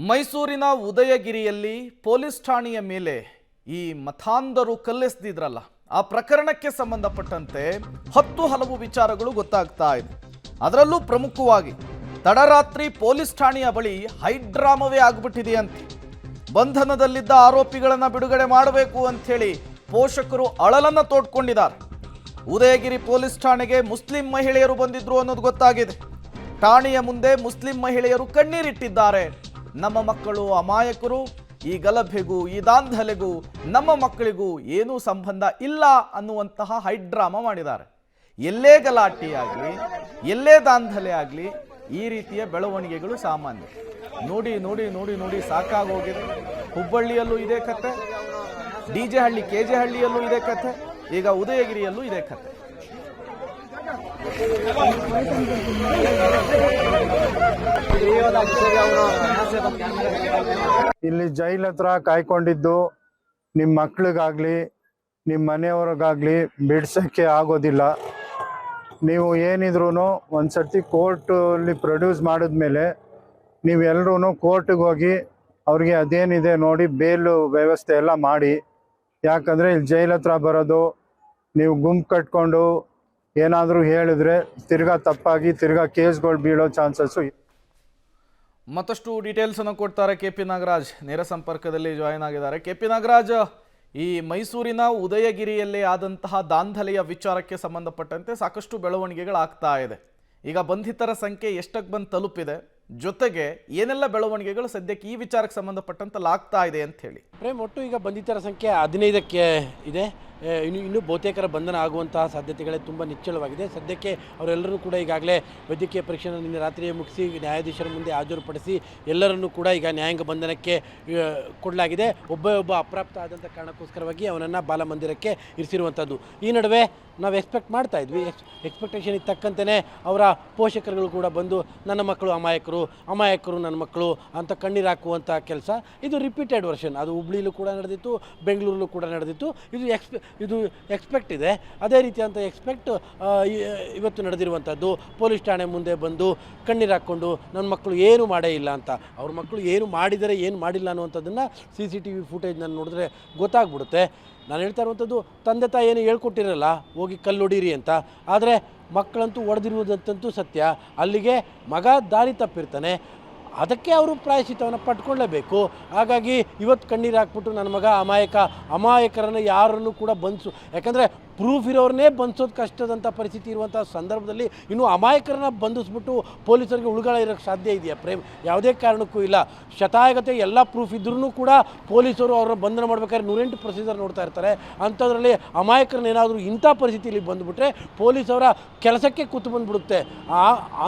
ಮೈಸೂರಿನ ಉದಯಗಿರಿಯಲ್ಲಿ ಪೊಲೀಸ್ ಠಾಣೆಯ ಮೇಲೆ ಈ ಮತಾಂಧರು ಕಲ್ಲೆಸೆದಿದ್ರಲ್ಲ ಆ ಪ್ರಕರಣಕ್ಕೆ ಸಂಬಂಧಪಟ್ಟಂತೆ ಹಲವು ವಿಚಾರಗಳು ಗೊತ್ತಾಗ್ತಾ ಇದೆ. ಅದರಲ್ಲೂ ಪ್ರಮುಖವಾಗಿ ತಡರಾತ್ರಿ ಪೊಲೀಸ್ ಠಾಣೆಯ ಬಳಿ ಹೈಡ್ರಾಮವೇ ಆಗಿಬಿಟ್ಟಿದೆಯಂತೆ. ಬಂಧನದಲ್ಲಿದ್ದ ಆರೋಪಿಗಳನ್ನು ಬಿಡುಗಡೆ ಮಾಡಬೇಕು ಅಂತ ಹೇಳಿ ಪೋಷಕರು ಅಳಲನ್ನ ತೋಡ್ಕೊಂಡಿದ್ದಾರೆ. ಉದಯಗಿರಿ ಪೊಲೀಸ್ ಠಾಣೆಗೆ ಮುಸ್ಲಿಂ ಮಹಿಳೆಯರು ಬಂದಿದ್ರು ಅನ್ನೋದು ಗೊತ್ತಾಗಿದೆ. ಠಾಣೆಯ ಮುಂದೆ ಮುಸ್ಲಿಂ ಮಹಿಳೆಯರು ಕಣ್ಣೀರಿಟ್ಟಿದ್ದಾರೆ. ನಮ್ಮ ಮಕ್ಕಳು ಅಮಾಯಕರು, ಈ ಗಲಭೆಗೂ ಈ ದಾಂಧಲೆಗೂ ನಮ್ಮ ಮಕ್ಕಳಿಗೂ ಏನೂ ಸಂಬಂಧ ಇಲ್ಲ ಅನ್ನುವಂತಹ ಹೈಡ್ರಾಮಾ ಮಾಡಿದ್ದಾರೆ. ಎಲ್ಲೇ ಗಲಾಟೆಯಾಗಲಿ, ಎಲ್ಲೇ ದಾಂಧಲೆ ಆಗಲಿ, ಈ ರೀತಿಯ ಬೆಳವಣಿಗೆಗಳು ಸಾಮಾನ್ಯ. ನೋಡಿ ನೋಡಿ ನೋಡಿ ನೋಡಿ ಸಾಕಾಗೋಗಿದೆ. ಹುಬ್ಬಳ್ಳಿಯಲ್ಲೂ ಇದೇ ಕತೆ, DJ ಹಳ್ಳಿ KJ ಹಳ್ಳಿಯಲ್ಲೂ ಇದೇ ಕತೆ, ಈಗ ಉದಯಗಿರಿಯಲ್ಲೂ ಇದೇ ಕತೆ. ಇಲ್ಲಿ ಜೈಲ್ ಹತ್ರ ಕಾಯ್ಕೊಂಡಿದ್ದು ನಿಮ್ಮ ಮಕ್ಳಿಗಾಗ್ಲಿ ನಿಮ್ಮ ಮನೆಯವ್ರಿಗಾಗ್ಲಿ ಬಿಡ್ಸಕ್ಕೆ ಆಗೋದಿಲ್ಲ. ನೀವು ಏನಿದ್ರು ಒಂದ್ಸರ್ತಿ ಕೋರ್ಟಲ್ಲಿ ಪ್ರೊಡ್ಯೂಸ್ ಮಾಡಿದ್ಮೇಲೆ ನೀವೆಲ್ಲರೂ ಕೋರ್ಟಿಗೆ ಹೋಗಿ ಅವ್ರಿಗೆ ಅದೇನಿದೆ ನೋಡಿ ಬೇಲು ವ್ಯವಸ್ಥೆ ಎಲ್ಲ ಮಾಡಿ. ಯಾಕಂದರೆ ಇಲ್ಲಿ ಜೈಲ್ ಹತ್ರ ಬರೋದು, ನೀವು ಗುಂಪು ಕಟ್ಕೊಂಡು ಏನಾದರೂ ಹೇಳಿದ್ರೆ ತಿರ್ಗಾ ತಪ್ಪಾಗಿ ತಿರ್ಗಾ ಕೇಸ್ಗಳು ಬೀಳೋ ಚಾನ್ಸಸ್ಸು. ಮತ್ತಷ್ಟು ಡೀಟೇಲ್ಸ್ ಅನ್ನು ಕೊಡ್ತಾರೆ KP ನಾಗರಾಜ್, ನೇರ ಸಂಪರ್ಕದಲ್ಲಿ ಜಾಯಿನ್ ಆಗಿದ್ದಾರೆ. KP ನಾಗರಾಜ್, ಈ ಮೈಸೂರಿನ ಉದಯಗಿರಿಯಲ್ಲಿ ಆದಂತಹ ದಾಂಧಲೆಯ ವಿಚಾರಕ್ಕೆ ಸಂಬಂಧಪಟ್ಟಂತೆ ಸಾಕಷ್ಟು ಬೆಳವಣಿಗೆಗಳಾಗ್ತಾ ಇದೆ. ಈಗ ಬಂಧಿತರ ಸಂಖ್ಯೆ ಎಷ್ಟಕ್ಕೆ ಬಂದು ತಲುಪಿದೆ, ಜೊತೆಗೆ ಏನೆಲ್ಲ ಬೆಳವಣಿಗೆಗಳು ಸದ್ಯಕ್ಕೆ ಈ ವಿಚಾರಕ್ಕೆ ಸಂಬಂಧಪಟ್ಟಂತೆ ಆಗ್ತಾ ಇದೆ ಅಂತ ಹೇಳಿ. ಪ್ರೇಮ್, ಒಟ್ಟು ಈಗ ಬಂಧಿತರ ಸಂಖ್ಯೆ 15ಕ್ಕೆ ಇದೆ. ಇನ್ನೂ ಬಹುತೇಕರ ಬಂಧನ ಆಗುವಂತಹ ಸಾಧ್ಯತೆಗಳೇ ತುಂಬ ನಿಚ್ಚಳವಾಗಿದೆ. ಸದ್ಯಕ್ಕೆ ಅವರೆಲ್ಲರೂ ಕೂಡ ಈಗಾಗಲೇ ವೈದ್ಯಕೀಯ ಪರೀಕ್ಷೆಯನ್ನು ನಿನ್ನೆ ರಾತ್ರಿಯೇ ಮುಗಿಸಿ ನ್ಯಾಯಾಧೀಶರ ಮುಂದೆ ಹಾಜರುಪಡಿಸಿ ಎಲ್ಲರನ್ನೂ ಕೂಡ ಈಗ ನ್ಯಾಯಾಂಗ ಬಂಧನಕ್ಕೆ ಕೊಡಲಾಗಿದೆ. ಒಬ್ಬ ಅಪ್ರಾಪ್ತ ಆದಂಥ ಕಾರಣಕ್ಕೋಸ್ಕರವಾಗಿ ಅವನನ್ನು ಬಾಲಮಂದಿರಕ್ಕೆ ಇರಿಸಿರುವಂಥದ್ದು. ಈ ನಡುವೆ ನಾವು ಎಕ್ಸ್ಪೆಕ್ಟ್ ಮಾಡ್ತಾ ಇದ್ವಿ, ಎಕ್ಸ್ಪೆಕ್ಟೇಷನಿಗೆ ತಕ್ಕಂತೆಯೇ ಅವರ ಪೋಷಕರುಗಳು ಕೂಡ ಬಂದು ನನ್ನ ಮಕ್ಕಳು ಅಮಾಯಕರು ನನ್ನ ಮಕ್ಕಳು ಅಂತ ಕಣ್ಣೀರು ಹಾಕುವಂಥ ಕೆಲಸ. ಇದು ರಿಪೀಟೆಡ್ ವರ್ಷನ್. ಅದು ಹುಬ್ಳಿಲೂ ಕೂಡ ನಡೆದಿತ್ತು, ಬೆಂಗಳೂರಲ್ಲೂ ಕೂಡ ನಡೆದಿತ್ತು. ಇದು ಎಕ್ಸ್ಪೆಕ್ಟ್ ಇದೆ. ಅದೇ ರೀತಿಯಂಥ ಎಕ್ಸ್ಪೆಕ್ಟ್ ಇವತ್ತು ನಡೆದಿರುವಂಥದ್ದು. ಪೊಲೀಸ್ ಠಾಣೆ ಮುಂದೆ ಬಂದು ಕಣ್ಣೀರು ಹಾಕ್ಕೊಂಡು ನನ್ನ ಮಕ್ಕಳು ಏನು ಮಾಡೇ ಇಲ್ಲ ಅಂತ. ಅವ್ರ ಮಕ್ಕಳು ಏನು ಮಾಡಿದರೆ ಏನು ಮಾಡಿಲ್ಲ ಅನ್ನುವಂಥದ್ದನ್ನು CCTV ಫುಟೇಜ್ನ ನೋಡಿದ್ರೆ ಗೊತ್ತಾಗ್ಬಿಡುತ್ತೆ. ನಾನು ಹೇಳ್ತಾ ಇರುವಂಥದ್ದು, ತಂದೆ ತಾಯಿ ಏನು ಹೇಳ್ಕೊಟ್ಟಿರಲ್ಲ ಹೋಗಿ ಕಲ್ಲೊಡೀರಿ ಅಂತ, ಆದರೆ ಮಕ್ಕಳಂತೂ ಹೊಡೆದಿರುವುದಂತಂತೂ ಸತ್ಯ. ಅಲ್ಲಿಗೆ ಮಗ ದಾರಿ ತಪ್ಪಿರ್ತಾನೆ, ಅದಕ್ಕೆ ಅವರು ಪ್ರಾಯಶ್ಚಿತ್ತವನ್ನು ಪಡ್ಕೊಳ್ಳೇಬೇಕು. ಹಾಗಾಗಿ ಇವತ್ತು ಕಣ್ಣೀರು ಹಾಕ್ಬಿಟ್ಟು ನನ್ನ ಮಗ ಅಮಾಯಕರನ್ನು ಯಾರನ್ನು ಕೂಡ ಬಂಧಿಸು, ಯಾಕಂದರೆ ಪ್ರೂಫ್ ಇರೋರನ್ನೇ ಬಂಧಿಸೋದು ಕಷ್ಟದಂಥ ಪರಿಸ್ಥಿತಿ ಇರುವಂಥ ಸಂದರ್ಭದಲ್ಲಿ ಇನ್ನು ಅಮಾಯಕರನ್ನ ಬಂಧಿಸ್ಬಿಟ್ಟು ಪೊಲೀಸರಿಗೆ ಉಳುಗಾಳ ಇರೋಕ್ಕೆ ಸಾಧ್ಯ ಇದೆಯಾ ಪ್ರೇಮ್? ಯಾವುದೇ ಕಾರಣಕ್ಕೂ ಇಲ್ಲ. ಶತಾಯಗತೆ ಎಲ್ಲ ಪ್ರೂಫ್ ಇದ್ರೂ ಕೂಡ ಪೊಲೀಸರು ಅವ್ರನ್ನ ಬಂಧನ ಮಾಡ್ಬೇಕಾದ್ರೆ 108 ಪ್ರೊಸೀಜರ್ ನೋಡ್ತಾ ಇರ್ತಾರೆ. ಅಂಥದ್ರಲ್ಲಿ ಅಮಾಯಕರನ್ನ ಏನಾದರೂ ಇಂಥ ಪರಿಸ್ಥಿತಿಯಲ್ಲಿ ಬಂದುಬಿಟ್ರೆ ಪೊಲೀಸವರ ಕೆಲಸಕ್ಕೆ ಕೂತು ಬಂದುಬಿಡುತ್ತೆ.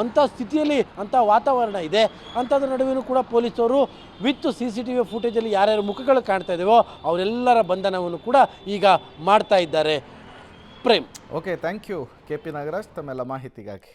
ಅಂಥ ಸ್ಥಿತಿಯಲ್ಲಿ ಅಂಥ ವಾತಾವರಣ ಇದೆ. ಅಂಥದ್ರ ನಡುವೆಯೂ ಕೂಡ ಪೊಲೀಸರು ವಿತ್ CCTV ಫುಟೇಜಲ್ಲಿ ಯಾರ್ಯಾರ ಮುಖಗಳು ಕಾಣ್ತಾ ಇದ್ದಾವೋ ಅವರೆಲ್ಲರ ಬಂಧನವನ್ನು ಕೂಡ ಈಗ ಮಾಡ್ತಾ ಇದ್ದಾರೆ. Prem, okay, thank you KP Nagaraj ತಮ್ಮೆಲ್ಲ ಮಾಹಿತಿಗಾಗಿ.